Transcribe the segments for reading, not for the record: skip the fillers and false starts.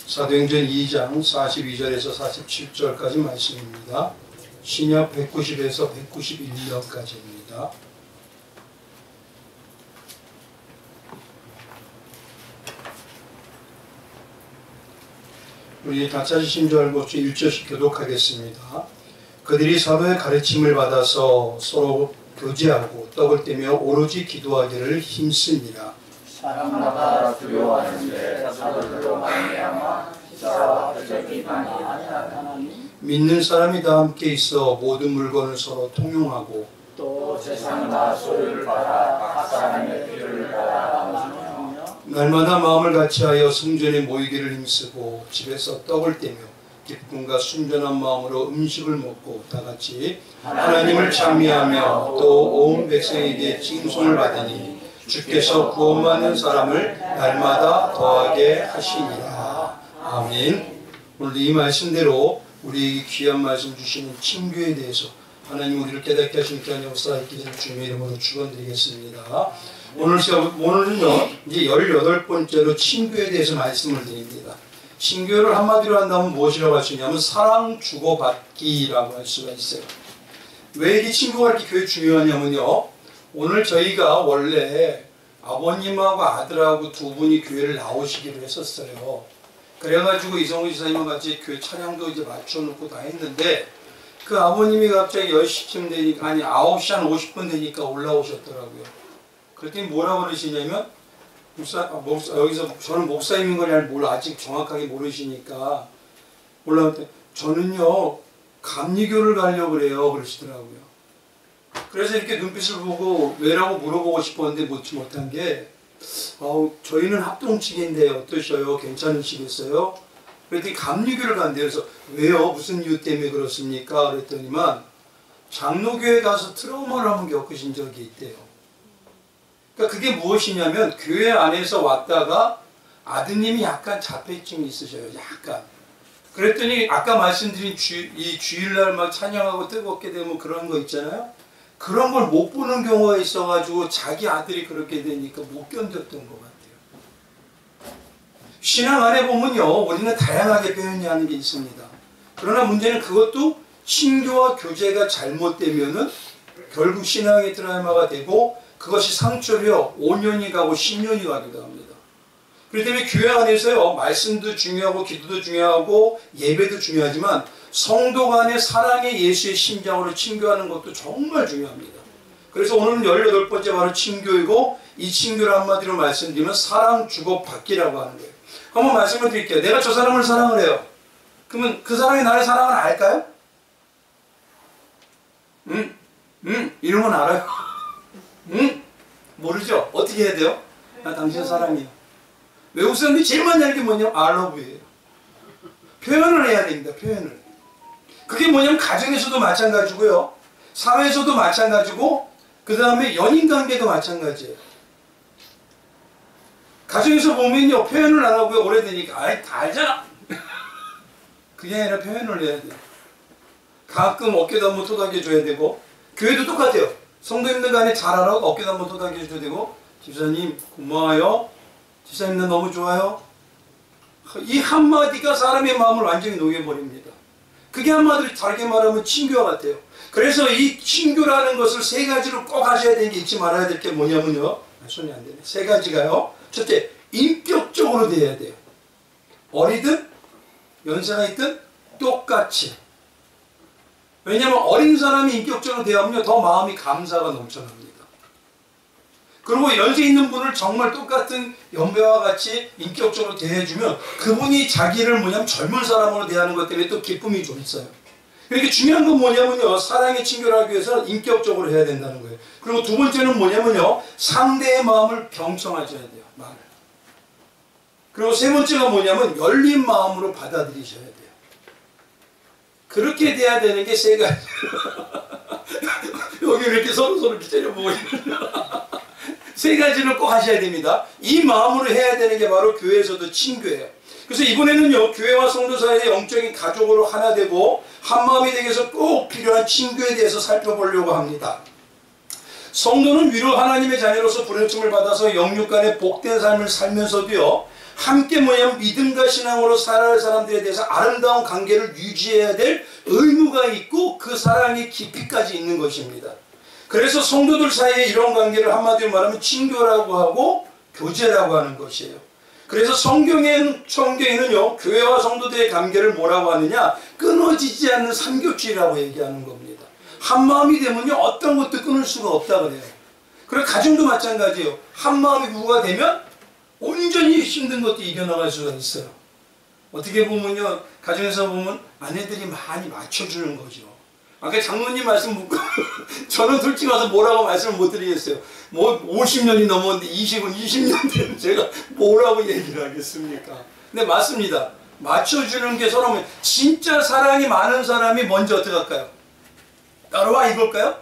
사도행전 2장 42절에서 47절까지 말씀입니다. 신약 190에서 191년까지입니다. 우리 다 찾으신 줄 알고 1절씩 교독하겠습니다. 그들이 사도의 가르침을 받아서 서로 교제하고 떡을 떼며 오로지 기도하기를 힘쓰니라. 사람마다 두려워하는데 사도들로 말미암아 기사와 표적이 많이 나타나니 믿는 사람이 다 함께 있어 모든 물건을 서로 통용하고 또 재산과 소유를 받아 각 사람의 필요를 따라 나누며 날마다 마음을 같이하여 성전에 모이기를 힘쓰고 집에서 떡을 떼며 기쁨과 순전한 마음으로 음식을 먹고 다 같이 하나님을 찬미하며 또 온 백성에게 칭송을 받으니 주께서 구원받는 사람을 날마다 더하게 하시니라. 아멘. 오늘 이 말씀대로 우리 귀한 말씀 주시는 친교에 대해서 하나님 우리를 깨닫게 하시니까 역사하시기를 주님의 이름으로 축원드리겠습니다. 오늘은요 이제 18번째로 친교에 대해서 말씀을 드립니다. 친교를 한마디로 한다면 무엇이라고 할 수 있냐면 사랑 주고받기라고 할 수가 있어요. 왜 이게 친교가 이렇게 교회 중요하냐면요, 오늘 저희가 원래 아버님하고 아들하고 두 분이 교회를 나오시기로 했었어요. 그래가지고 이성우 지사님과 같이 교회 차량도 이제 맞춰놓고 다 했는데 그 아버님이 갑자기 10시쯤 되니까, 아니 9시 한 50분 되니까 올라오셨더라고요. 그랬더니 뭐라고 그러시냐면 여기서 저는 목사님인 걸 아직 정확하게 모르시니까 올라올 때 저는요 감리교를 가려고 그래요 그러시더라고요. 그래서 이렇게 눈빛을 보고 왜라고 물어보고 싶었는데 묻지 못한 게 저희는 합동치기인데 어떠셔요? 괜찮으시겠어요? 그랬더니 감리교를 간대요. 그래서 왜요? 무슨 이유 때문에 그렇습니까? 그랬더니만 장로교회 가서 트라우마를 한번 겪으신 적이 있대요. 그러니까 그게 무엇이냐면 교회 안에서 왔다가 아드님이 약간 자폐증이 있으셔요. 약간. 그랬더니 아까 말씀드린 이 주일날 막 찬양하고 뜨겁게 되면 그런 거 있잖아요. 그런 걸 못 보는 경우가 있어가지고 자기 아들이 그렇게 되니까 못 견뎠던 것 같아요. 신앙 안에 보면요 우리는 다양하게 표현하는 게 있습니다. 그러나 문제는 그것도 신교와 교제가 잘못되면은 결국 신앙의 트라우마가 되고 그것이 상처려 5년이 가고 10년이 가기도 합니다. 그렇기 때문에 교회 안에서요 말씀도 중요하고 기도도 중요하고 예배도 중요하지만 성도 간의 사랑의 예수의 심장으로 친교하는 것도 정말 중요합니다. 그래서 오늘은 18번째 바로 친교이고 이 친교를 한마디로 말씀드리면 사랑 주고받기라고 하는 거예요. 한번 말씀을 드릴게요. 내가 저 사람을 사랑을 해요. 그러면 그 사람이 나의 사랑을 알까요? 이런 건 알아요? 모르죠? 어떻게 해야 돼요? 나 당신 사랑해요. 외국 사람들이 제일 많이 하는 게 뭐냐면 I love you예요. 표현을 해야 됩니다. 표현을. 그게 뭐냐면 가정에서도 마찬가지고요. 사회에서도 마찬가지고 그 다음에 연인관계도 마찬가지예요. 가정에서 보면요 표현을 안 하고요 오래되니까 아이 다 알잖아. 그게 아니라 표현을 해야 돼요. 가끔 어깨도 한번 토닥여 줘야 되고 교회도 똑같아요. 성도님들 간에 잘 알아 어깨도 한번 토닥여 줘야 되고 집사님 고마워요. 집사님 나 너무 좋아요. 이 한마디가 사람의 마음을 완전히 녹여버립니다. 그게 한마디로 다르게 말하면 친교와 같아요. 그래서 이 친교라는 것을 세 가지로 꼭 하셔야 되는 게 잊지 말아야 될 게 뭐냐면요. 손이 안 되네. 세 가지가요. 첫째, 인격적으로 돼야 돼요. 어리든 연세가 있든 똑같이. 왜냐하면 어린 사람이 인격적으로 대하면요 더 마음이 감사가 넘쳐납니다. 그리고 연세 있는 분을 정말 똑같은 연배와 같이 인격적으로 대해주면 그분이 자기를 뭐냐면 젊은 사람으로 대하는 것 때문에 또 기쁨이 좀 있어요. 그러니까 중요한 건 뭐냐면요 사랑의 친교를 하기 위해서는 인격적으로 해야 된다는 거예요. 그리고 두 번째는 뭐냐면요 상대의 마음을 경청하셔야 돼요. 말을. 그리고 세 번째가 뭐냐면 열린 마음으로 받아들이셔야 돼요. 그렇게 돼야 되는 게 세 가지. 여기 이렇게 서로 이렇게 때려보고 세 가지를 꼭 하셔야 됩니다. 이 마음으로 해야 되는 게 바로 교회에서도 친교예요. 그래서 이번에는요 교회와 성도 사이의 영적인 가족으로 하나 되고 한 마음이 되기 위해서 꼭 필요한 친교에 대해서 살펴보려고 합니다. 성도는 위로 하나님의 자녀로서 부르심을 받아서 영육 간의 복된 삶을 살면서도요 함께 뭐냐면 믿음과 신앙으로 살아갈 사람들에 대해서 아름다운 관계를 유지해야 될 의무가 있고 그 사랑이 깊이까지 있는 것입니다. 그래서 성도들 사이에 이런 관계를 한마디로 말하면 친교라고 하고 교제라고 하는 것이에요. 그래서 성경에는요, 교회와 성도들의 관계를 뭐라고 하느냐, 끊어지지 않는 삼겹줄이라고 얘기하는 겁니다. 한 마음이 되면요, 어떤 것도 끊을 수가 없다 그래요. 그리고 가정도 마찬가지예요. 한 마음이 부부가 되면 온전히 힘든 것도 이겨나갈 수가 있어요. 어떻게 보면요, 가정에서 보면 아내들이 많이 맞춰주는 거죠. 아까 장로님 말씀 묻고 저는 솔직히 와서 뭐라고 말씀을 못 드리겠어요. 뭐 50년이 넘었는데 20년 되면 제가 뭐라고 얘기를 하겠습니까? 근데 맞습니다. 맞춰주는 게 서로 진짜 사랑이 많은 사람이 먼저 어떻게 할까요? 따라와 이걸까요?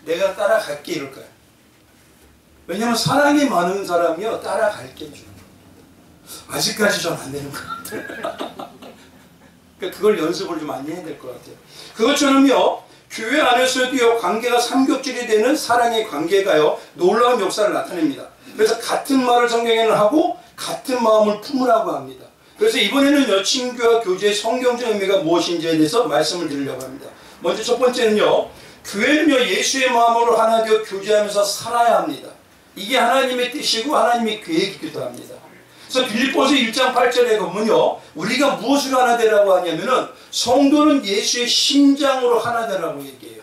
내가 따라갈게 이럴까요? 왜냐하면 사랑이 많은 사람이요 따라갈게죠. 아직까지 전 안 되는 것 같아요. 그러니까 그걸 연습을 좀 많이 해야 될 것 같아요. 그것처럼요, 교회 안에서도요, 관계가 삼겹줄이 되는 사랑의 관계가요, 놀라운 역사를 나타냅니다. 그래서 같은 말을 성경에는 하고 같은 마음을 품으라고 합니다. 그래서 이번에는요, 친교와 교제의 성경적 의미가 무엇인지에 대해서 말씀을 드리려고 합니다. 먼저 첫 번째는요, 교회는요, 예수의 마음으로 하나 되어 교제하면서 살아야 합니다. 이게 하나님의 뜻이고 하나님의 계획이기도 합니다. 그래서 빌립보서 1장 8절에 보면요, 우리가 무엇으로 하나 되라고 하냐면은 성도는 예수의 심장으로 하나 되라고 얘기해요.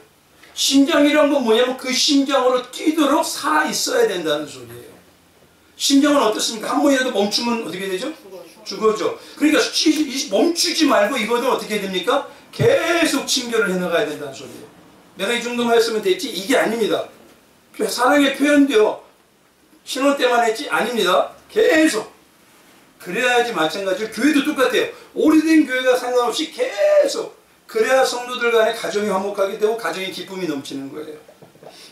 심장이란 건 뭐냐면 그 심장으로 뛰도록 살아 있어야 된다는 소리예요. 심장은 어떻습니까? 한 번이라도 멈추면 어떻게 되죠? 죽어죠. 그러니까 멈추지 말고 이거는 어떻게 됩니까? 계속 친교를 해나가야 된다는 소리예요. 내가 이 정도만 했으면 됐지? 이게 아닙니다. 사랑의 표현도요, 신혼 때만 했지? 아닙니다. 계속. 그래야지 마찬가지로 교회도 똑같아요. 오래된 교회가 상관없이 계속 그래야 성도들 간에 가정이 화목하게 되고 가정의 기쁨이 넘치는 거예요.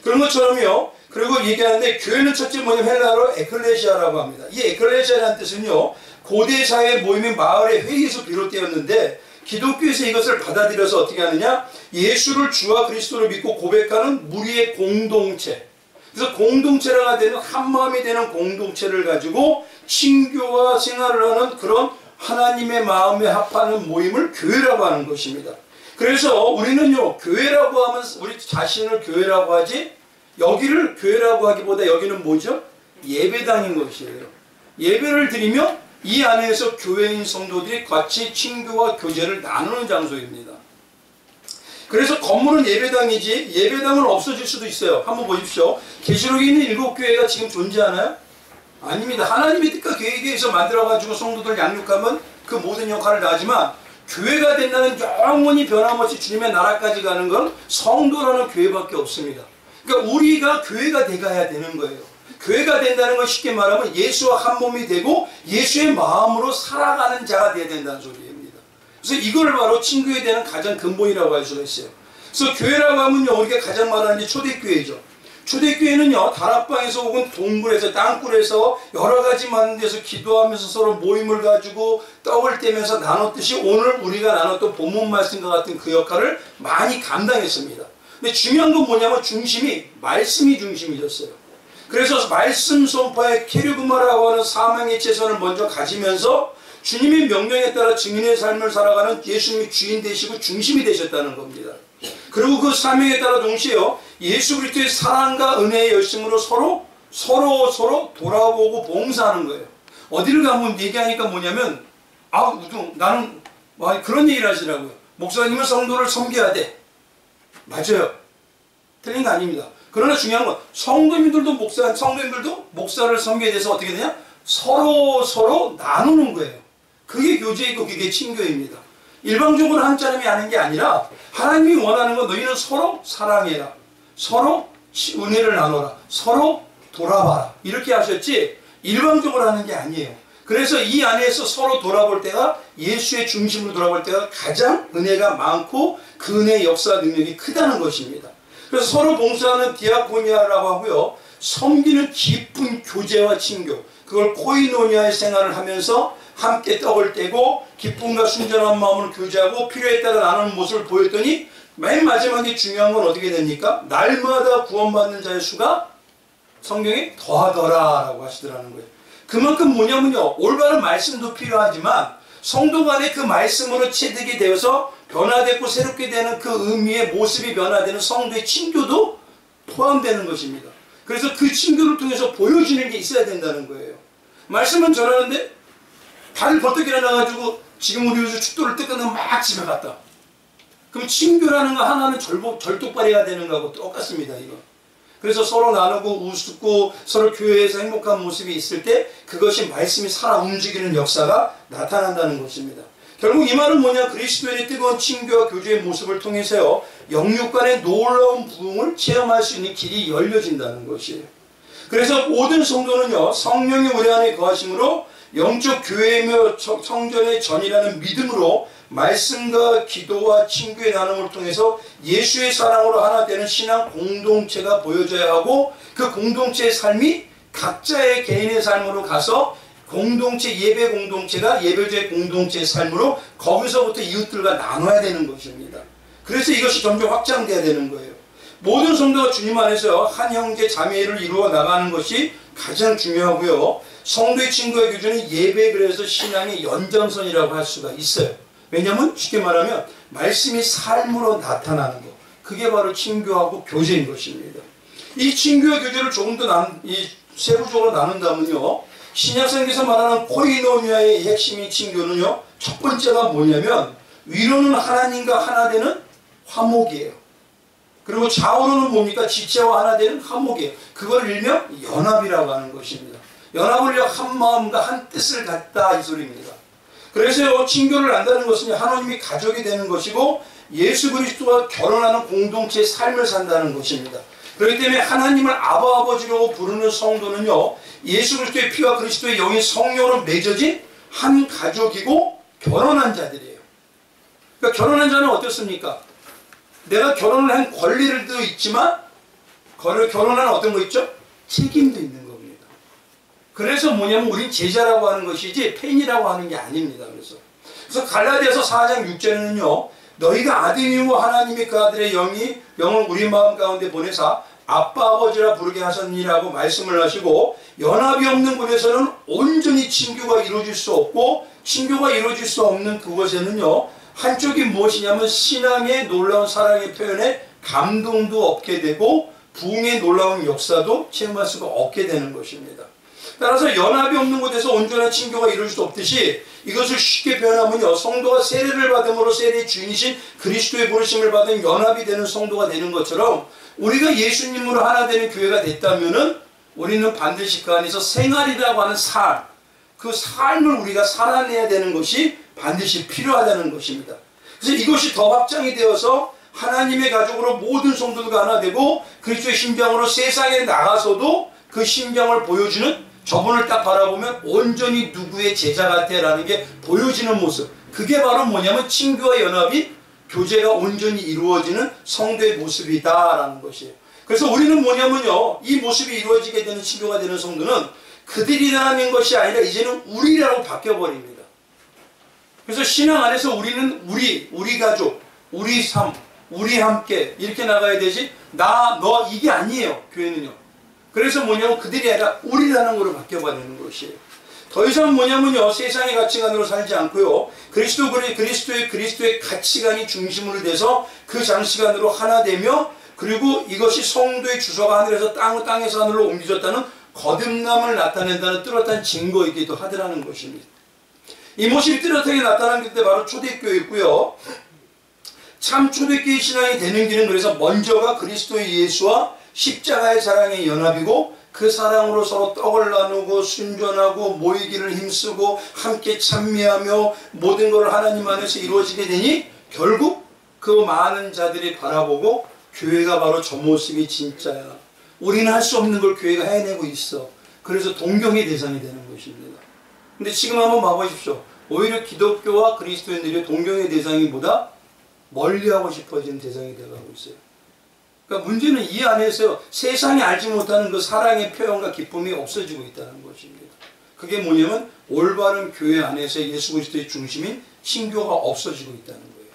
그런 것처럼요. 그리고 얘기하는데 교회는 첫째 뭐냐면 헬라어로 에클레시아라고 합니다. 이 에클레시아라는 뜻은요, 고대 사회 모임인 마을의 회의에서 비롯되었는데 기독교에서 이것을 받아들여서 어떻게 하느냐, 예수를 주와 그리스도를 믿고 고백하는 무리의 공동체, 그래서 공동체가 되는 한마음이 되는 공동체를 가지고 친교와 생활을 하는 그런 하나님의 마음에 합하는 모임을 교회라고 하는 것입니다. 그래서 우리는요, 교회라고 하면 우리 자신을 교회라고 하지, 여기를 교회라고 하기보다 여기는 뭐죠? 예배당인 것이에요. 예배를 드리며 이 안에서 교회인 성도들이 같이 친교와 교제를 나누는 장소입니다. 그래서 건물은 예배당이지 예배당은 없어질 수도 있어요. 한번 보십시오. 계시록에 있는 7교회가 지금 존재하나요? 아닙니다. 하나님의 뜻과 계획에 의해서 만들어가지고 성도들 양육하면 그 모든 역할을 다하지만 교회가 된다는 영원히 변함없이 주님의 나라까지 가는 건 성도라는 교회밖에 없습니다. 그러니까 우리가 교회가 돼가야 되는 거예요. 교회가 된다는 건 쉽게 말하면 예수와 한 몸이 되고 예수의 마음으로 살아가는 자가 돼야 된다는 소리입니다. 그래서 이걸 바로 친교에 대한 가장 근본이라고 할 수가 있어요. 그래서 교회라고 하면요, 우리가 가장 말하는 게 초대교회죠. 초대교회는요, 다락방에서 혹은 동굴에서 땅굴에서 여러 가지 많은 데서 기도하면서 서로 모임을 가지고 떡을 떼면서 나눴듯이 오늘 우리가 나눴던 본문 말씀과 같은 그 역할을 많이 감당했습니다. 근데 중요한 건 뭐냐면 중심이 말씀이 중심이었어요. 그래서 말씀 선포의 케르그마라고 하는 사명의 최선을 먼저 가지면서 주님의 명령에 따라 증인의 삶을 살아가는 예수님이 주인 되시고 중심이 되셨다는 겁니다. 그리고 그 사명에 따라 동시에요, 예수 그리스도의 사랑과 은혜의 열심으로 서로 돌아보고 봉사하는 거예요. 어디를 가면 얘기하니까 뭐냐면, 나는 그런 얘기를 하시더라고요. 목사님은 성도를 섬겨야 돼. 맞아요. 틀린 거 아닙니다. 그러나 중요한 건 성도님들도 목사를 섬겨야 돼서 어떻게 되냐? 서로 나누는 거예요. 그게 교제이고 그게 친교입니다. 일방적으로 한 사람이 하는 게 아니라 하나님이 원하는 건 너희는 서로 사랑해라. 서로 은혜를 나눠라. 서로 돌아봐라. 이렇게 하셨지 일방적으로 하는 게 아니에요. 그래서 이 안에서 서로 돌아볼 때가 예수의 중심으로 돌아볼 때가 가장 은혜가 많고 그 은혜의 역사 능력이 크다는 것입니다. 그래서 서로 봉사하는 디아코니아라고 하고요. 섬기는 깊은 교제와 친교, 그걸 코이노니아의 생활을 하면서 함께 떡을 떼고 기쁨과 순전한 마음을 교제하고 필요에 따라 나누는 모습을 보였더니 맨 마지막에 중요한 건 어떻게 됩니까? 날마다 구원받는 자의 수가 성경에 더하더라 라고 하시더라는 거예요. 그만큼 뭐냐면요, 올바른 말씀도 필요하지만 성도 간에 그 말씀으로 체득이 되어서 변화되고 새롭게 되는 그 의미의 모습이 변화되는 성도의 친교도 포함되는 것입니다. 그래서 그 친교를 통해서 보여지는 게 있어야 된다는 거예요. 말씀은 전하는데 발을 벌떡 일어나가지고 지금 우리 요즘 축도를 뜯거나 막 집에 갔다. 그럼 친교라는 거 하나는 절뚝발해야 되는 거하고 똑같습니다. 이거. 그래서 서로 나누고 웃고 서로 교회에서 행복한 모습이 있을 때 그것이 말씀이 살아 움직이는 역사가 나타난다는 것입니다. 결국 이 말은 뭐냐, 그리스도인의 뜨거운 친교와 교제의 모습을 통해서요, 영육 간의 놀라운 부흥을 체험할 수 있는 길이 열려진다는 것이에요. 그래서 모든 성도는요, 성령이 우리 안에 거하심으로 영적 교회며 성전의 전이라는 믿음으로 말씀과 기도와 친구의 나눔을 통해서 예수의 사랑으로 하나 되는 신앙 공동체가 보여져야 하고, 그 공동체의 삶이 각자의 개인의 삶으로 가서 공동체, 예배 공동체가 예배자의 공동체의 삶으로 거기서부터 이웃들과 나눠야 되는 것입니다. 그래서 이것이 점점 확장돼야 되는 거예요. 모든 성도가 주님 안에서 한 형제 자매를 이루어 나가는 것이 가장 중요하고요. 성도의 친구와 교제는 예배, 그래서 신앙의 연장선이라고 할 수가 있어요. 왜냐하면 쉽게 말하면 말씀이 삶으로 나타나는 것, 그게 바로 친교하고 교제인 것입니다. 이 친교와 교제를 조금 더 세부적으로 나눈다면요, 신약성경에서 말하는 코이노니아의 핵심인 친교는요, 첫 번째가 뭐냐면 위로는 하나님과 하나 되는 화목이에요. 그리고 좌우로는 뭡니까? 지체와 하나 되는 화목이에요. 그걸 일명 연합이라고 하는 것입니다. 연합을 한 마음과 한 뜻을 갖다, 이 소리입니다. 그래서 친교를 안다는 것은 하나님이 가족이 되는 것이고 예수 그리스도와 결혼하는 공동체의 삶을 산다는 것입니다. 그렇기 때문에 하나님을 아바 아버지라고 부르는 성도는요, 예수 그리스도의 피와 그리스도의 영이 성령으로 맺어진 한 가족이고 결혼한 자들이에요. 그러니까 결혼한 자는 어떻습니까? 내가 결혼을 한 권리도 있지만 결혼한 어떤 거 있죠? 책임도 있는 겁니다. 그래서 뭐냐면 우린 제자라고 하는 것이지 팬이라고 하는 게 아닙니다. 그래서 갈라디아서 4장 6절에는요, 너희가 아들이고 하나님이 그 아들의 영을 우리 마음 가운데 보내사 아빠 아버지라 부르게 하셨니라고 말씀을 하시고, 연합이 없는 곳에서는 온전히 친교가 이루어질 수 없고, 친교가 이루어질 수 없는 그곳에는요, 한쪽이 무엇이냐면 신앙의 놀라운 사랑의 표현에 감동도 없게 되고 부흥의 놀라운 역사도 체험할 수가 없게 되는 것입니다. 따라서 연합이 없는 곳에서 온전한 친교가 이루어질 수 없듯이, 이것을 쉽게 표현하면요, 성도가 세례를 받음으로 세례의 주인이신 그리스도의 부르심을 받은 연합이 되는 성도가 되는 것처럼, 우리가 예수님으로 하나 되는 교회가 됐다면은 우리는 반드시 그 안에서 생활이라고 하는 삶, 그 삶을 우리가 살아내야 되는 것이 반드시 필요하다는 것입니다. 그래서 이것이 더 확장이 되어서 하나님의 가족으로 모든 성도들과 하나 되고 그리스도의 심장으로 세상에 나가서도 그 심장을 보여주는, 저분을 딱 바라보면 온전히 누구의 제자 같아라는 게 보여지는 모습, 그게 바로 뭐냐면 친교와 연합이, 교제가 온전히 이루어지는 성도의 모습이다라는 것이에요. 그래서 우리는 뭐냐면요, 이 모습이 이루어지게 되는 친교가 되는 성도는 그들이라는 것이 아니라 이제는 우리라고 바뀌어버립니다. 그래서 신앙 안에서 우리는 우리 가족, 우리 삶, 우리 함께 이렇게 나가야 되지, 나, 너 이게 아니에요, 교회는요. 그래서 뭐냐면 그들이 아니라 우리라는 걸로 바뀌어버리는 것이에요. 더 이상 뭐냐면요, 세상의 가치관으로 살지 않고요, 그리스도의 가치관이 중심으로 돼서 그 장시간으로 하나 되며, 그리고 이것이 성도의 주소가 하늘에서 땅에서 하늘로 옮겨졌다는 거듭남을 나타낸다는 뚜렷한 증거이기도 하더라는 것입니다. 이 모습이 뚜렷하게 나타난 게 바로 초대교회였고요. 참 초대교회 신앙이 되는 길은 그래서 먼저가 그리스도의 예수와 십자가의 사랑의 연합이고, 그 사랑으로 서로 떡을 나누고 순전하고 모이기를 힘쓰고 함께 찬미하며 모든 걸 하나님 안에서 이루어지게 되니, 결국 그 많은 자들이 바라보고 교회가 바로 저 모습이 진짜야, 우리는 할 수 없는 걸 교회가 해내고 있어, 그래서 동경의 대상이 되는 것입니다. 근데 지금 한번 봐보십시오. 오히려 기독교와 그리스도인들이 동경의 대상이보다 멀리하고 싶어지는 대상이 되어가고 있어요. 그러니까 문제는 이 안에서 세상이 알지 못하는 그 사랑의 표현과 기쁨이 없어지고 있다는 것입니다. 그게 뭐냐면 올바른 교회 안에서 예수 그리스도의 중심인 친교가 없어지고 있다는 거예요.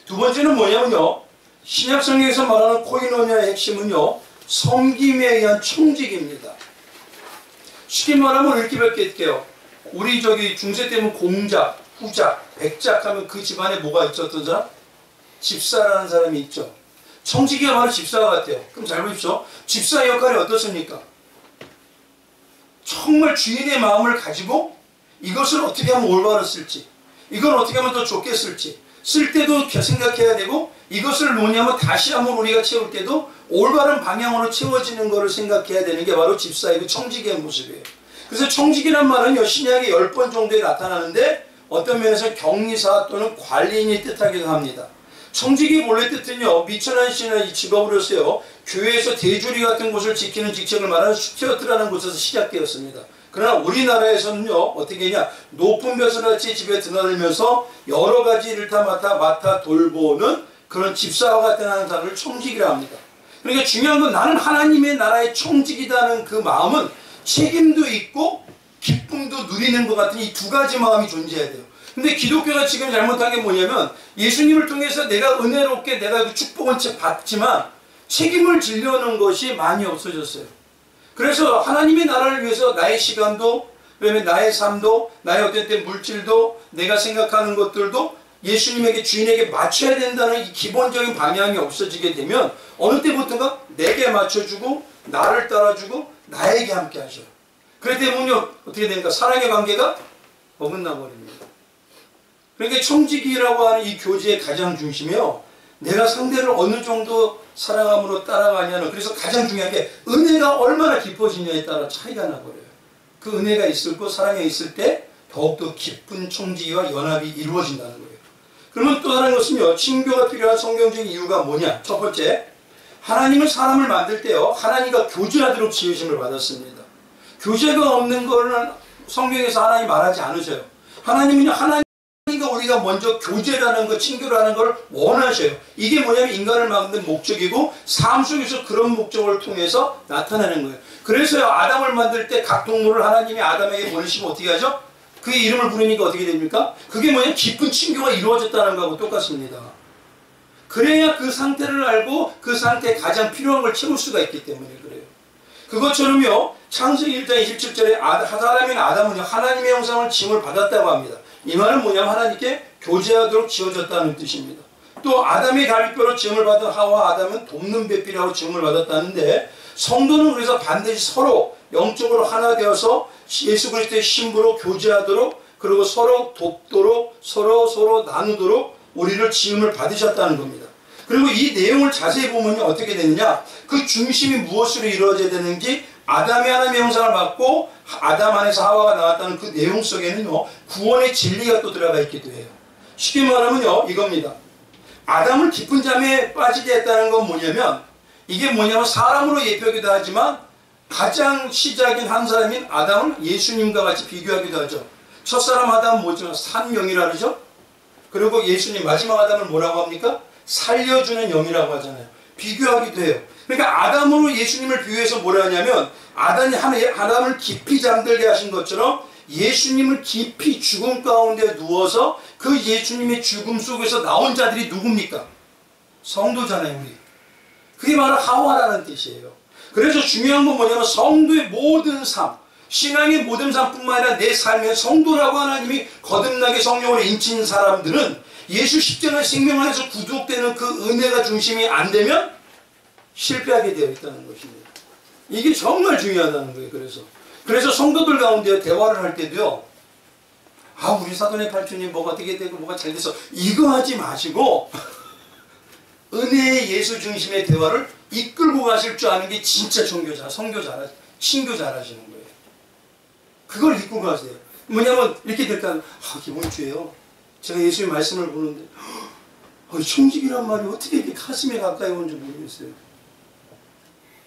두 번째는 뭐냐면요, 신약성경에서 말하는 코이노니아의 핵심은요, 섬김에 의한 청직입니다. 쉽게 말하면 이렇게 할게요. 우리 저기 중세 때면 공작, 후작, 백작 하면 그 집안에 뭐가 있었던 사람? 집사라는 사람이 있죠. 청지기가 바로 집사 같아요. 그럼 잘 보십시오. 집사의 역할이 어떻습니까? 정말 주인의 마음을 가지고 이것을 어떻게 하면 올바로 쓸지, 이걸 어떻게 하면 더 좋게 쓸지, 쓸 때도 생각해야 되고, 이것을 뭐냐면 다시 한번 우리가 채울 때도 올바른 방향으로 채워지는 것을 생각해야 되는 게 바로 집사이고 청지기의 모습이에요. 그래서 청지기란 말은요, 신약에 10번 정도에 나타나는데 어떤 면에서 격리사 또는 관리인이 뜻하기도 합니다. 청지기 본래 뜻은요, 미천한 씨는 이 직업으로서요, 교회에서 대주리 같은 곳을 지키는 직책을 말하는 스튜어트라는 곳에서 시작되었습니다. 그러나 우리나라에서는요, 어떻게 했냐, 높은 벼슬아치 집에 드나들면서 여러 가지 일을 다 맡아 돌보는 그런 집사와 같은 하는 사람을 청지기라 합니다. 그러니까 중요한 건 나는 하나님의 나라의 청지기다는 그 마음은 책임도 있고 기쁨도 누리는 것 같은 이 두 가지 마음이 존재해야 돼요. 근데 기독교가 지금 잘못한 게 뭐냐면, 예수님을 통해서 내가 은혜롭게 내가 그 축복은 받지만 책임을 지려는 것이 많이 없어졌어요. 그래서 하나님의 나라를 위해서 나의 시간도, 그다음에 나의 삶도, 나의 어떤 때 물질도, 내가 생각하는 것들도 예수님에게, 주인에게 맞춰야 된다는 이 기본적인 방향이 없어지게 되면 어느 때부터가 내게 맞춰주고 나를 따라주고 나에게 함께 하셔요. 그렇기 때문에 어떻게 됩니까? 사랑의 관계가 어긋나 버립니다. 그러니까 청지기라고 하는 이 교제의 가장 중심이요, 내가 상대를 어느 정도 사랑함으로 따라가냐는, 그래서 가장 중요한 게 은혜가 얼마나 깊어지냐에 따라 차이가 나버려요. 그 은혜가 있을 거, 사랑이 있을 때 더욱더 깊은 청지기와 연합이 이루어진다는 거예요. 그러면 또 다른 것은요, 친교가 필요한 성경적인 이유가 뭐냐? 첫 번째, 하나님은 사람을 만들 때요, 하나님과 교제하도록 지으심을 받았습니다. 교제가 없는 거는 성경에서 하나님 말하지 않으셔요. 하나님은요, 하나님과 우리가 먼저 교제라는 것, 친교라는 걸 원하셔요. 이게 뭐냐면 인간을 만든 목적이고 삶 속에서 그런 목적을 통해서 나타나는 거예요. 그래서요, 아담을 만들 때 각 동물을 하나님이 아담에게 보내시면 어떻게 하죠? 그의 이름을 부르니까 어떻게 됩니까? 그게 뭐냐면 깊은 친교가 이루어졌다는 거하고 똑같습니다. 그래야 그 상태를 알고 그 상태에 가장 필요한 걸 채울 수가 있기 때문에 그래요. 그것처럼요, 창세기 1장 27절에 사람인 아담은요, 하나님의 형상을 지음을 받았다고 합니다. 이 말은 뭐냐면 하나님께 교제하도록 지어졌다는 뜻입니다. 또 아담의 갈비뼈로 지음을 받은 하와 아담은 돕는 배필이라고 지음을 받았다는데, 성도는 그래서 반드시 서로 영적으로 하나 되어서 예수 그리스도의 신부로 교제하도록, 그리고 서로 돕도록, 서로 나누도록 우리를 지음을 받으셨다는 겁니다. 그리고 이 내용을 자세히 보면 어떻게 되느냐, 그 중심이 무엇으로 이루어져야 되는지, 아담이 하나님의 형상을 받고 아담 안에서 하와가 나왔다는 그 내용 속에는요, 구원의 진리가 또 들어가 있기도 해요. 쉽게 말하면요, 이겁니다. 아담을 깊은 잠에 빠지게 했다는 건 뭐냐면, 이게 뭐냐면 사람으로 예표하기도 하지만 가장 시작인 한 사람인 아담을 예수님과 같이 비교하기도 하죠. 첫사람 아담은 뭐죠? 산영이라 그러죠. 그리고 예수님 마지막 아담을 뭐라고 합니까? 살려주는 영이라고 하잖아요. 비교하기도 해요. 그러니까 아담으로 예수님을 비유해서 뭐라 하냐면, 아담을 깊이 잠들게 하신 것처럼 예수님을 깊이 죽음 가운데 누워서 그 예수님의 죽음 속에서 나온 자들이 누굽니까? 성도잖아요, 우리. 그게 바로 하와라는 뜻이에요. 그래서 중요한 건 뭐냐면 성도의 모든 삶, 신앙의 모든 삶뿐만 아니라 내 삶의 성도라고 하나님이 거듭나게 성령으로 인친 사람들은 예수 십자가의 생명 안에서 구속되는 그 은혜가 중심이 안 되면 실패하게 되어 있다는 것입니다. 이게 정말 중요하다는 거예요. 그래서 성도들 가운데 대화를 할 때도요, 우리 사돈의 팔촌이 뭐가 어떻게 되고 뭐가 잘 돼서 이거 하지 마시고 은혜의 예수 중심의 대화를 이끌고 가실 줄 아는 게 진짜 신교 잘하시는 거예요. 그걸 이끌고 가세요. 뭐냐면 이렇게 될까, 이번 주에요, 제가 예수의 말씀을 보는데 청직이란 말이 어떻게 이렇게 가슴에 가까이 오는지 모르겠어요.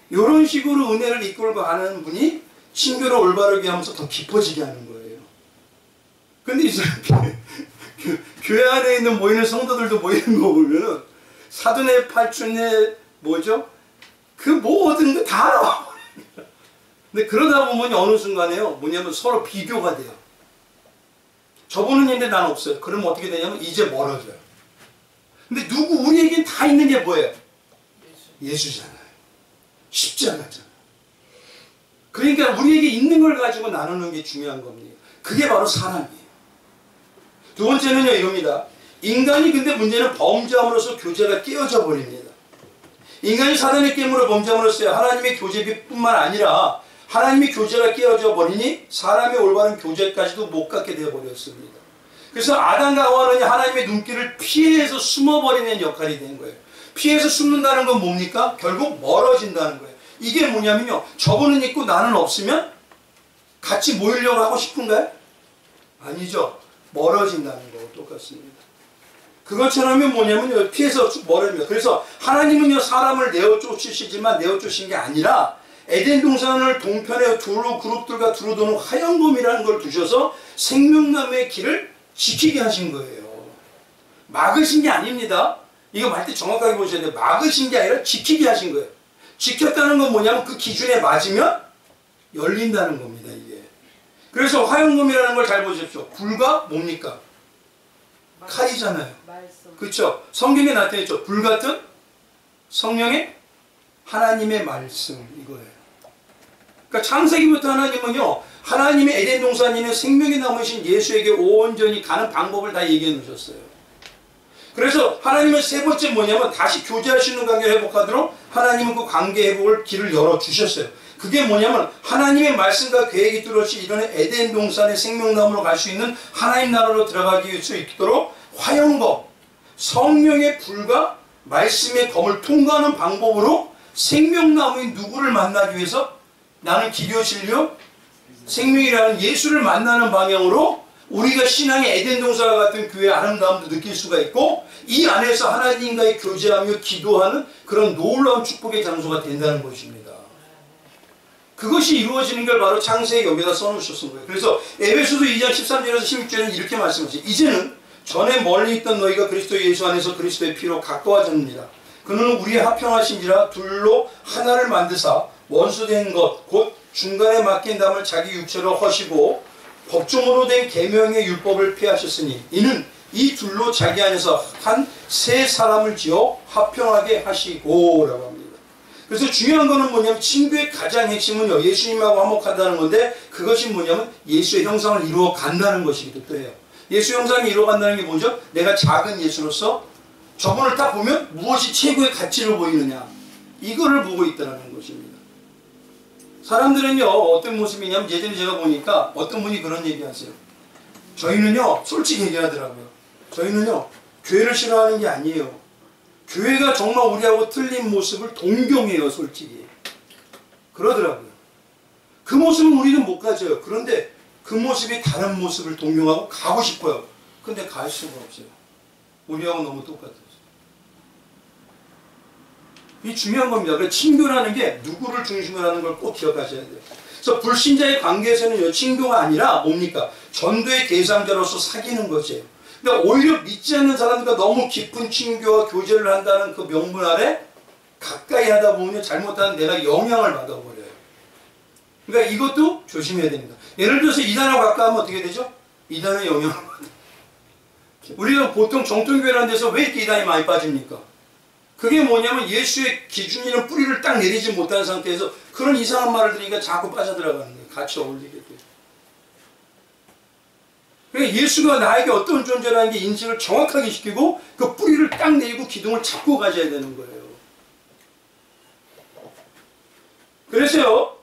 이런 식으로 은혜를 이끌고 가는 분이 신교를 올바르게 하면서 더 깊어지게 하는 거예요. 근데 이제 교회 안에 있는 모이는 성도들도 모이는 거 보면은 사돈의 팔촌의 뭐죠? 그 모든 거 다 알아. 근데 그러다 보면 어느 순간에요, 뭐냐면 서로 비교가 돼요. 저분은 있는데 난 없어요. 그러면 어떻게 되냐면 이제 멀어져요. 근데 우리에겐 다 있는 게 뭐예요? 예수잖아요. 십자가잖아요. 그러니까 우리에게 있는 걸 가지고 나누는 게 중요한 겁니다. 그게 바로 사랑이에요. 두 번째는요, 이겁니다. 인간이 근데 문제는 범죄함으로써 교제가 깨어져 버립니다. 인간이 사단의 깨물어 범죄함으로써 하나님의 교제뿐만 아니라 하나님의 교제가 깨어져 버리니 사람의 올바른 교제까지도 못 갖게 되어버렸습니다. 그래서 아담과 하와는 하나님의 눈길을 피해서 숨어버리는 역할이 된 거예요. 피해서 숨는다는 건 뭡니까? 결국 멀어진다는 거예요. 이게 뭐냐면요, 저분은 있고 나는 없으면 같이 모이려고 하고 싶은가요? 아니죠. 멀어진다는 거고 똑같습니다. 그것처럼은 뭐냐면요, 피해서 멀어집니다. 그래서 하나님은요, 사람을 내어 쫓으시지만 내어 쫓으신 게 아니라 에덴 동산을 동편에 두루 그룹들과 두루 도는 화영검이라는 걸 두셔서 생명나무의 길을 지키게 하신 거예요. 막으신 게 아닙니다. 이거 말 때 정확하게 보셔야 돼요. 막으신 게 아니라 지키게 하신 거예요. 지켰다는 건 뭐냐면 그 기준에 맞으면 열린다는 겁니다, 이게. 그래서 화영검이라는 걸 잘 보십시오. 불과 뭡니까? 칼이잖아요. 그렇죠? 성경에 나타냈죠. 불 같은 성령의 하나님의 말씀, 이거예요. 그러니까 창세기부터 하나님은요, 하나님의 에덴 동산에 있는 생명의 나무이신 예수에게 온전히 가는 방법을 다 얘기해 놓으셨어요. 그래서 하나님은 세 번째 뭐냐면 다시 교제할 수 있는 관계를 회복하도록 하나님은 그 관계 회복을 길을 열어주셨어요. 그게 뭐냐면 하나님의 말씀과 계획이 뚜렷이 이루어진 에덴 동산의 생명나무로 갈 수 있는 하나님 나라로 들어가기 수 있도록 화영검, 성령의 불과 말씀의 검을 통과하는 방법으로 생명나무인 누구를 만나기 위해서 나는 길이요 진리요 생명이라는 예수를 만나는 방향으로 우리가 신앙의 에덴 동산과 같은 교회의 아름다움도 느낄 수가 있고 이 안에서 하나님과의 교제하며 기도하는 그런 놀라운 축복의 장소가 된다는 것입니다. 그것이 이루어지는 걸 바로 창세기 여기다 써놓으셨은 거예요. 그래서 에베소서 2장 13절에서 16절에는 이렇게 말씀하세요. 이제는 전에 멀리 있던 너희가 그리스도 예수 안에서 그리스도의 피로 가까워졌느니라. 그는 우리의 합평하신지라 둘로 하나를 만드사 원수된 것 곧 중간에 막힌 담을 자기 육체로 허시고 법종으로 된 계명의 율법을 폐하셨으니 이는 이 둘로 자기 안에서 한 세 사람을 지어 합평하게 하시고 라고 합니다. 그래서 중요한 거는 뭐냐면 친구의 가장 핵심은요, 예수님하고 화목하다는 건데 그것이 뭐냐면 예수의 형상을 이루어 간다는 것이기도 해요. 예수 형상이 이루어 간다는 게 뭐죠? 내가 작은 예수로서 저분을 딱 보면 무엇이 최고의 가치로 보이느냐, 이거를 보고 있다는 것입니다. 사람들은요, 어떤 모습이냐면 예전에 제가 보니까 어떤 분이 그런 얘기 하세요. 저희는요, 솔직히 얘기하더라고요. 저희는요, 교회를 싫어하는 게 아니에요. 교회가 정말 우리하고 틀린 모습을 동경해요, 솔직히. 그러더라고요. 그 모습은 우리는 못 가져요. 그런데 그 모습이 다른 모습을 동경하고 가고 싶어요. 근데 갈 수가 없어요. 우리하고 너무 똑같아요. 이 중요한 겁니다. 그래서 친교라는 게 누구를 중심으로 하는 걸 꼭 기억하셔야 돼요. 그래서 불신자의 관계에서는요, 친교가 아니라 뭡니까? 전도의 대상자로서 사귀는 것이에요. 근데 오히려 믿지 않는 사람들과 너무 깊은 친교와 교제를 한다는 그 명분 아래 가까이 하다 보면 잘못하면 내가 영향을 받아버려요. 그러니까 이것도 조심해야 됩니다. 예를 들어서 이단하고 가까우면 어떻게 되죠? 이단의 영향을 받아요. 우리가 보통 정통교회라는 데서 왜 이렇게 이단이 많이 빠집니까? 그게 뭐냐면 예수의 기준이는 뿌리를 딱 내리지 못한 상태에서 그런 이상한 말을 들으니까 자꾸 빠져들어가는 거예요. 같이 어울리게 돼요. 그러니까 예수가 나에게 어떤 존재라는 게 인식을 정확하게 시키고 그 뿌리를 딱 내리고 기둥을 잡고 가져야 되는 거예요. 그래서요,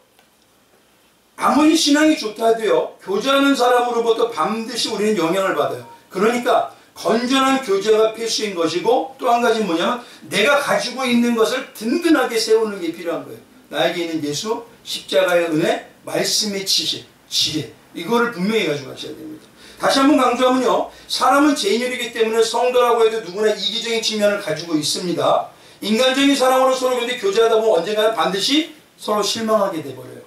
아무리 신앙이 좋다 해도요, 교제하는 사람으로부터 반드시 우리는 영향을 받아요. 그러니까 건전한 교제가 필수인 것이고 또 한 가지 뭐냐면 내가 가지고 있는 것을 든든하게 세우는 게 필요한 거예요. 나에게 있는 예수, 십자가의 은혜, 말씀의 지식, 지혜, 이거를 분명히 가지고 가셔야 됩니다. 다시 한번 강조하면요, 사람은 죄인이기 때문에 성도라고 해도 누구나 이기적인 측면을 가지고 있습니다. 인간적인 사람으로 서로 근데 교제하다 보면 언젠가는 반드시 서로 실망하게 돼버려요.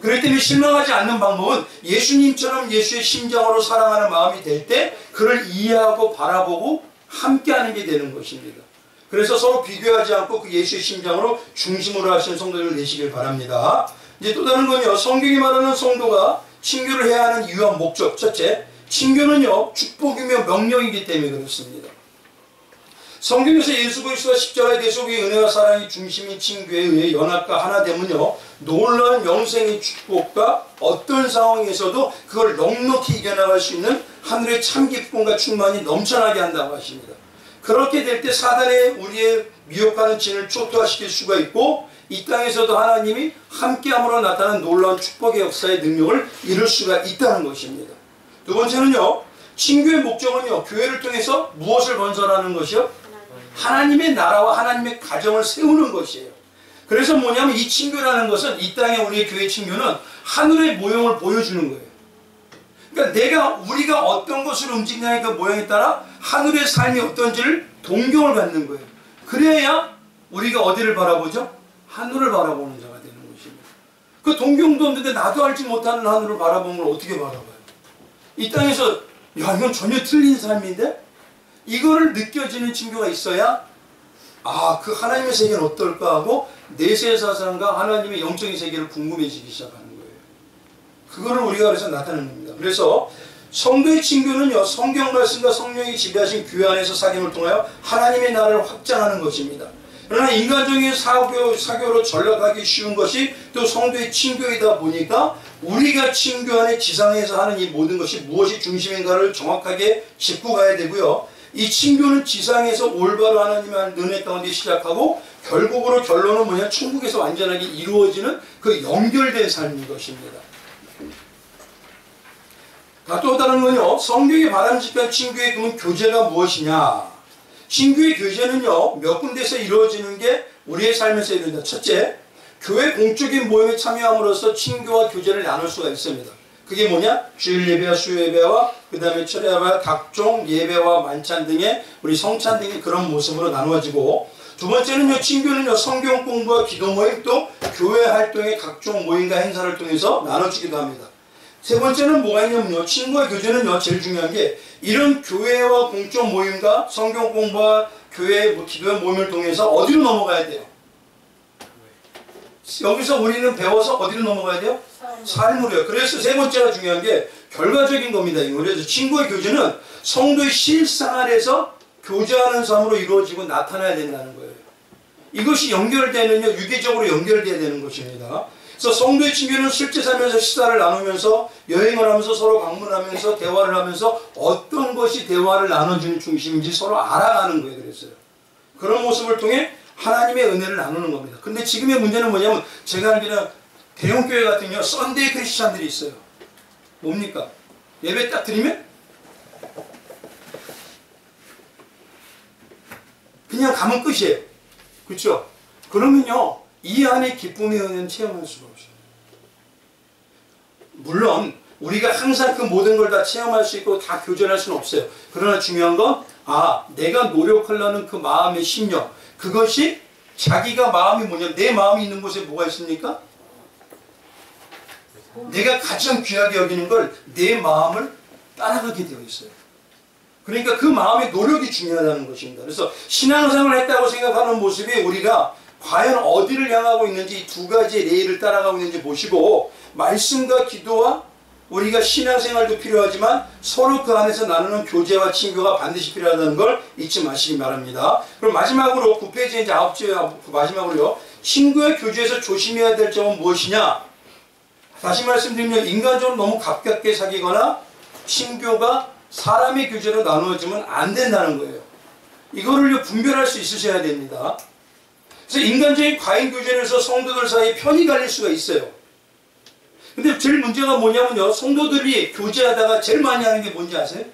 그렇기 때문에 실망하지 않는 방법은 예수님처럼 예수의 심정으로 사랑하는 마음이 될 때 그를 이해하고 바라보고 함께하는 게 되는 것입니다. 그래서 서로 비교하지 않고 그 예수의 심정으로 중심으로 하시는 성도들을 내시길 바랍니다. 이제 또 다른 건요, 성경이 말하는 성도가 친교를 해야 하는 이유와 목적. 첫째, 친교는요, 축복이며 명령이기 때문에 그렇습니다. 성경에서 예수 그리스도와 십자가의 대속의 은혜와 사랑이 중심인 친교에 의해 연합과 하나됨은요, 놀라운 영생의 축복과 어떤 상황에서도 그걸 넉넉히 이겨나갈 수 있는 하늘의 참 기쁨과 충만이 넘쳐나게 한다고 하십니다. 그렇게 될 때 사단의 우리의 미혹하는 진을 초토화시킬 수가 있고, 이 땅에서도 하나님이 함께함으로 나타나는 놀라운 축복의 역사의 능력을 이룰 수가 있다는 것입니다. 두 번째는요, 친교의 목적은요, 교회를 통해서 무엇을 건설하는 것이요? 하나님의 나라와 하나님의 가정을 세우는 것이에요. 그래서 뭐냐면 이 친교라는 것은, 이 땅에 우리의 교회 친교는 하늘의 모형을 보여주는 거예요. 그러니까 우리가 어떤 것을 움직이냐의 그 모양에 따라 하늘의 삶이 어떤지를 동경을 갖는 거예요. 그래야 우리가 어디를 바라보죠? 하늘을 바라보는 자가 되는 것입니다. 그 동경도 없는데 나도 알지 못하는 하늘을 바라보는 걸 어떻게 바라봐요? 이 땅에서 야, 이건 전혀 틀린 삶인데? 이거를 느껴지는 친구가 있어야 아, 그 하나님의 세계는 어떨까 하고 내세의 사상과 하나님의 영적인 세계를 궁금해지기 시작하는 거예요. 그거를 우리가 그래서 나타내는 겁니다. 그래서 성도의 친교는요, 성경 말씀과 성령이 지배하신 교회 안에서 사귐을 통하여 하나님의 나라를 확장하는 것입니다. 그러나 인간적인 사교로 전락하기 쉬운 것이 또 성도의 친교이다 보니까 우리가 친교 안에 지상에서 하는 이 모든 것이 무엇이 중심인가를 정확하게 짚고 가야 되고요. 이 친교는 지상에서 올바로 하나님의 은혜 가운데 시작하고 결국으로 결론은 뭐냐? 천국에서 완전하게 이루어지는 그 연결된 삶인 것입니다. 또 다른 건요, 성경이 바람직한 친교의 그럼 교제가 무엇이냐? 친교의 교제는요, 몇 군데서 이루어지는 게 우리의 삶에서 이루어진다. 첫째, 교회 공적인 모임에 참여함으로써 친교와 교제를 나눌 수가 있습니다. 그게 뭐냐? 주일 예배와 수요 예배와 그 다음에 철야 예배와 각종 예배와 만찬 등의 우리 성찬 등의 그런 모습으로 나누어지고, 두 번째는요, 친교는요, 성경 공부와 기도 모임 또 교회 활동의 각종 모임과 행사를 통해서 나눠지기도 합니다. 세 번째는 뭐가 있냐면요, 친구와 교제는요, 제일 중요한 게 이런 교회와 공적 모임과 성경 공부와 교회 기도의 모임을 통해서 어디로 넘어가야 돼요? 여기서 우리는 배워서 어디로 넘어가야 돼요? 삶으로요. 그래서 세 번째가 중요한 게 결과적인 겁니다. 그래서 친구의 교제는 성도의 실생활에서 교제하는 삶으로 이루어지고 나타나야 된다는 거예요. 이것이 연결되면요, 유기적으로 연결돼야 되는 것입니다. 그래서 성도의 친교는 실제 삶에서 식사를 나누면서 여행을 하면서 서로 방문하면서 대화를 하면서 어떤 것이 대화를 나눠주는 중심인지 서로 알아가는 거예요. 그랬어요. 그런 모습을 통해 하나님의 은혜를 나누는 겁니다. 근데 지금의 문제는 뭐냐면 제가 알기로는 대형교회 같은 경우 썬데이 크리스찬들이 있어요. 뭡니까? 예배 딱 드리면 그냥 가면 끝이에요. 그렇죠? 그러면요, 이 안에 기쁨의 은혜는 체험할 수가 없어요. 물론 우리가 항상 그 모든 걸 다 체험할 수 있고 다 교제할 수는 없어요. 그러나 중요한 건 내가 노력하려는 그 마음의 심령, 그것이 자기가 마음이 뭐냐면 내 마음이 있는 곳에 뭐가 있습니까? 내가 가장 귀하게 여기는 걸 내 마음을 따라가게 되어 있어요. 그러니까 그 마음의 노력이 중요하다는 것입니다. 그래서 신앙생활을 했다고 생각하는 모습이 우리가 과연 어디를 향하고 있는지 이 두 가지의 레일을 따라가고 있는지 보시고, 말씀과 기도와 우리가 신앙생활도 필요하지만 서로 그 안에서 나누는 교제와 친교가 반드시 필요하다는 걸 잊지 마시기 바랍니다. 그럼 마지막으로 9페이지 이제 9째 마지막으로요, 친구의 교제에서 조심해야 될 점은 무엇이냐? 다시 말씀드리면 인간적으로 너무 가깝게 사귀거나 친교가 사람의 교제로 나누어지면 안 된다는 거예요. 이거를 분별할 수 있으셔야 됩니다. 그래서 인간적인 과잉 교제에서 성도들 사이에 편이 갈릴 수가 있어요. 근데 제일 문제가 뭐냐면요, 성도들이 교제하다가 제일 많이 하는 게 뭔지 아세요?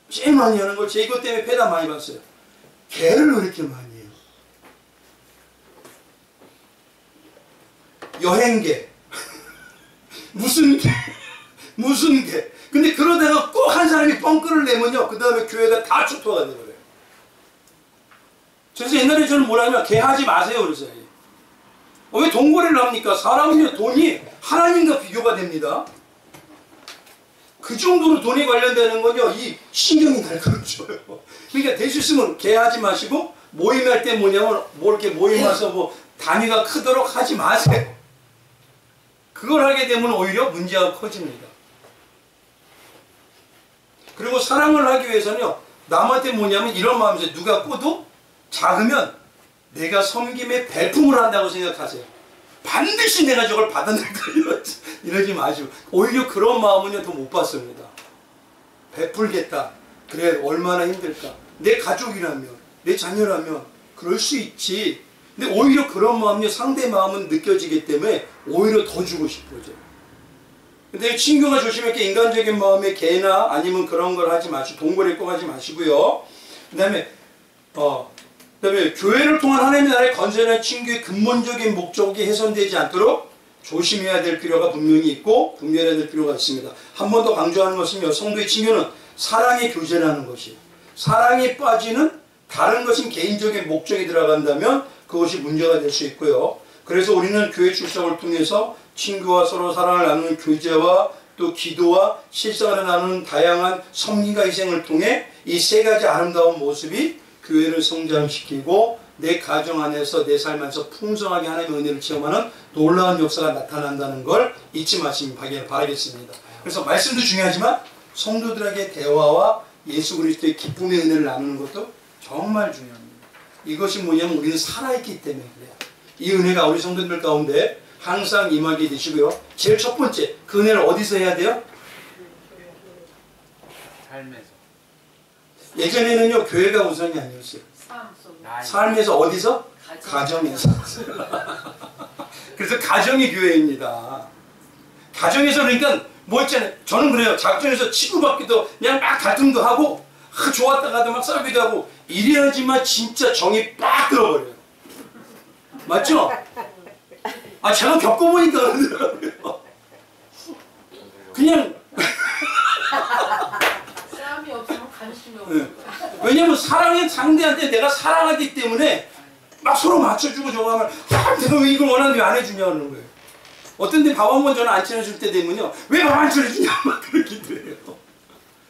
제일 많이 하는 걸 제 이것 때문에 패다 많이 봤어요. 개를 왜 이렇게 많이 해요? 여행계 무슨 개 무슨 개. 근데 그러다가 꼭 한 사람이 뻥끌을 내면요, 그 다음에 교회가 다 초토화가 되버려요. 그래서 옛날에 저는 뭐라 하면 개 하지 마세요 그랬어요. 왜 돈거래를 합니까? 사람은요, 돈이 하나님과 비교가 됩니다. 그 정도로 돈에 관련되는 건요, 이 신경이 날카로워져요. 그러니까 될 수 있으면 개 하지 마시고, 모임할 때 뭐냐면 뭐 이렇게 모임 와서 뭐 단위가 크도록 하지 마세요. 그걸 하게 되면 오히려 문제가 커집니다. 그리고 사랑을 하기 위해서는요, 남한테 뭐냐면 이런 마음이죠. 누가 꿔도 작으면 내가 섬김에 배품을 한다고 생각하세요. 반드시 내가 저걸 받아낸다 이러지 마시고 오히려 그런 마음은요 더 못 받습니다. 베풀겠다. 그래 얼마나 힘들까. 내 가족이라면 내 자녀라면 그럴 수 있지. 근데 오히려 그런 마음이 상대 마음은 느껴지기 때문에 오히려 더 주고 싶어져요. 근데 친구가 조심할게. 인간적인 마음에 개나 아니면 그런 걸 하지 마시고 동물에 꼭 하지 마시고요. 그다음에 교회를 통한 하나님의 나라의 건전한 친구의 근본적인 목적이 훼손되지 않도록 조심해야 될 필요가 분명히 있고 분별해야 될 필요가 있습니다. 한 번 더 강조하는 것은요. 성도의 친교는 사랑의 교제라는 것이에요. 사랑에 빠지는 다른 것인 개인적인 목적이 들어간다면 그것이 문제가 될 수 있고요. 그래서 우리는 교회 출석을 통해서 친구와 서로 사랑을 나누는 교제와 또 기도와 실생활을 나누는 다양한 섬김과 희생을 통해 이 세 가지 아름다운 모습이 교회를 성장시키고 내 가정 안에서 내 삶 안에서 풍성하게 하나님의 은혜를 체험하는 놀라운 역사가 나타난다는 걸 잊지 마시길 바라겠습니다. 그래서 말씀도 중요하지만 성도들에게 대화와 예수 그리스도의 기쁨의 은혜를 나누는 것도 정말 중요합니다. 이것이 뭐냐면 우리는 살아있기 때문에 그래요. 이 은혜가 우리 성도들 가운데 항상 임하게 되시고요. 제일 첫 번째, 그 은혜를 어디서 해야 돼요? 삶에서. 예전에는요 교회가 우선이 아니었어요. 삶에서 어디서? 가정에서. 그래서 가정이 교회입니다. 가정에서 그러니까 뭐 있잖아요. 저는 그래요. 가정에서 치고받기도 그냥 막 다툼도 하고 좋았다가도 막 싸우기도 하고 이래야지만 진짜 정이 빡 들어버려요. 맞죠? 아 제가 겪어보니까 그러더라고요. 그냥 싸움이 없으면 관심이 없어요. 왜냐면 사랑의 상대한테 내가 사랑하기 때문에 막 서로 맞춰주고 저거 하면 내가 왜 이걸 원하는데 왜 안 해주냐 그러는 거예요. 어떤 데 밥 한 번 저는 안 차려줄 때 되면요 왜 밥 안 차려주냐 막 그러기도 해요.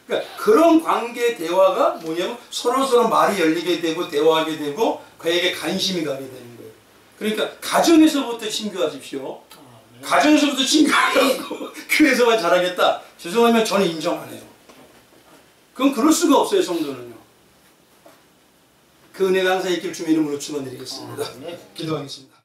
그러니까 그런 관계 대화가 뭐냐면 서로 말이 열리게 되고 대화하게 되고 그에게 관심이 가게 되는 거예요. 그러니까 가정에서부터 친교하십시오. 가정에서부터 친교하고 교회에서만 잘하겠다. 죄송하면 저는 인정 안 해요. 그건 그럴 수가 없어요. 성도는요. 그 은혜가 항상 있길 주님의 이름으로 축원드리겠습니다. 기도하겠습니다.